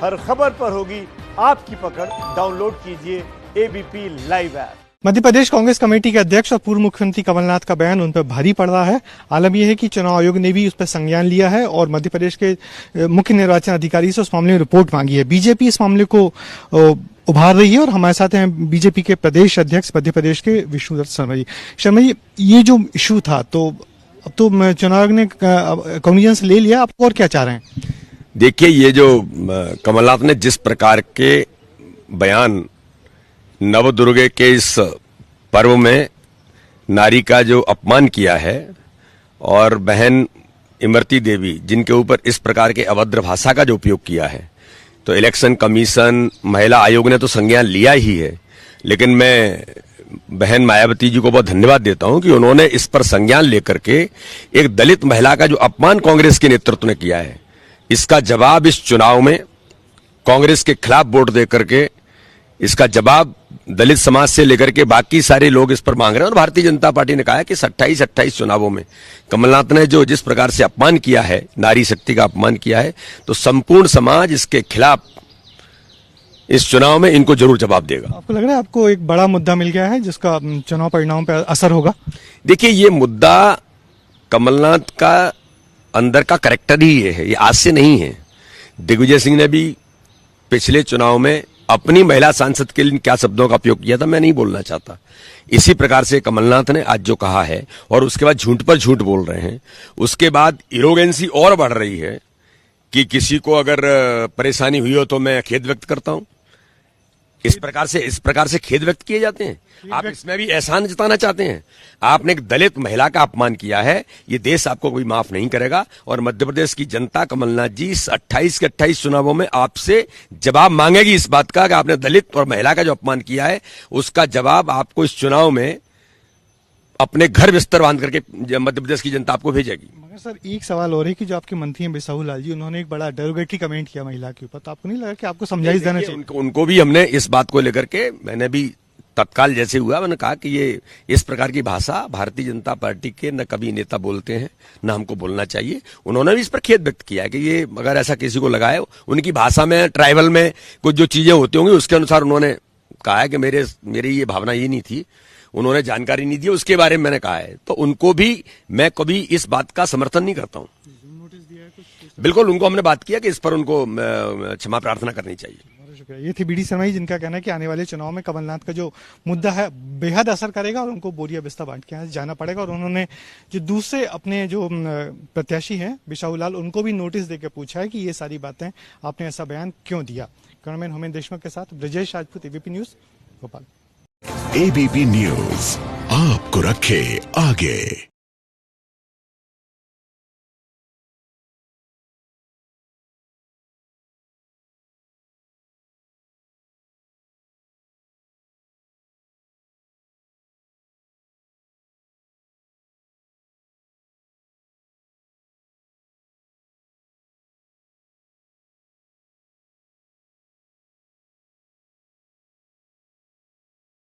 हर खबर पर होगी आपकी पकड़। डाउनलोड कीजिए ABP live app. Madhya Pradesh Congress committee के अध्यक्ष और पूर्व मुख्यमंत्री कमलनाथ का बयान उन पर भारी पड़ रहा है। आलम यह है कि चुनाव आयोग ने भी उस पर संज्ञान लिया है और मध्य प्रदेश के मुख्य निर्वाचन अधिकारी से उस मामले में रिपोर्ट मांगी है। बीजेपी इस मामले को उभार रही है और हमारे साथ हैं बीजेपी के प्रदेश अध्यक्ष मध्य प्रदेश के विष्णुदत्त शर्मा जी। शर्मा जी, ये जो इशू था तो अब तो चुनाव आयोग ने कॉग्निजेंस ले लिया, आप और क्या चाह रहे हैं? देखिए, ये जो कमलनाथ ने जिस प्रकार के बयान नवदुर्गे के इस पर्व में नारी का जो अपमान किया है और बहन इमरती देवी जिनके ऊपर इस प्रकार के अभद्र भाषा का जो उपयोग किया है, तो इलेक्शन कमीशन, महिला आयोग ने तो संज्ञान लिया ही है। लेकिन मैं बहन मायावती जी को बहुत धन्यवाद देता हूं कि उन्होंने इस पर संज्ञान लेकर के एक दलित महिला का जो अपमान कांग्रेस के नेतृत्व ने किया है, इसका जवाब इस चुनाव में कांग्रेस के खिलाफ वोट देकर के इसका जवाब दलित समाज से लेकर के बाकी सारे लोग इस पर मांग रहे हैं। और भारतीय जनता पार्टी ने कहा है कि 28 चुनावों में कमलनाथ ने जो जिस प्रकार से अपमान किया है, नारी शक्ति का अपमान किया है, तो संपूर्ण समाज इसके खिलाफ इस चुनाव में इनको जरूर जवाब देगा। आपको लग रहा है आपको एक बड़ा मुद्दा मिल गया है जिसका चुनाव परिणाम पर असर होगा? देखिए, ये मुद्दा कमलनाथ का अंदर का कैरेक्टर ही ये है, ये आज से नहीं है। दिग्विजय सिंह ने भी पिछले चुनाव में अपनी महिला सांसद के लिए क्या शब्दों का उपयोग किया था, मैं नहीं बोलना चाहता। इसी प्रकार से कमलनाथ ने आज जो कहा है और उसके बाद झूठ पर झूठ बोल रहे हैं, उसके बाद इरोगेंसी और बढ़ रही है कि किसी को अगर परेशानी हुई हो तो मैं खेद व्यक्त करता हूं। इस प्रकार से खेद व्यक्त किए जाते हैं। आप इसमें भी एहसान जताना चाहते हैं। आपने एक दलित महिला का अपमान किया है, ये देश आपको कोई माफ नहीं करेगा। और मध्य प्रदेश की जनता कमलनाथ जी इस 28 के 28 चुनावों में आपसे जवाब मांगेगी इस बात का कि आपने दलित और महिला का जो अपमान किया है उसका जवाब आपको इस चुनाव में अपने घर बिस्तर बांध करके मध्य प्रदेश की जनता आपको भेजेगी। मगर सर, एक सवाल और है कि जो आपके मंत्री हैं बिसाहू लाल जी, उन्होंने एक बड़ा डेरोगेटरी कमेंट किया महिला के ऊपर, तो आपको नहीं लगा कि आपको समझाइश देना चाहिए? उनको भी हमने इस बात को लेकर के, मैंने भी तत्काल जैसे हुआ मैंने कहा कि ये इस प्रकार की भाषा भारतीय जनता पार्टी के न कभी नेता बोलते हैं, न हमको बोलना चाहिए। उन्होंने भी इस पर खेद व्यक्त किया है कि ये अगर ऐसा किसी को लगाए, उनकी भाषा में ट्राइबल में कुछ जो चीजें होती होंगी उसके अनुसार उन्होंने कहा है कि मेरी ये भावना ये नहीं थी, उन्होंने जानकारी नहीं दी, उसके बारे में मैंने कहा है। तो उनको भी मैं कभी इस बात का समर्थन नहीं करता हूं। बिल्कुल, उनको हमने बात किया कि इस पर उनको क्षमा प्रार्थना करनी चाहिए। शुक्रिया। ये थे बीडी शर्मा जी, जिनका कहना है कि आने वाले चुनाव में कमलनाथ का जो मुद्दा है बेहद असर करेगा और उनको बोरिया बिस्तर बांट के यहाँ से जाना पड़ेगा। और उन्होंने जो दूसरे अपने जो प्रत्याशी हैं बिसाहू लाल, उनको भी नोटिस देकर पूछा है कि ये सारी बातें आपने ऐसा बयान क्यों दिया। कैमरामैन होमेन देशमुख के साथ Brajesh Rajput, ABP news, Bhopal. ABP news आपको रखे आगे।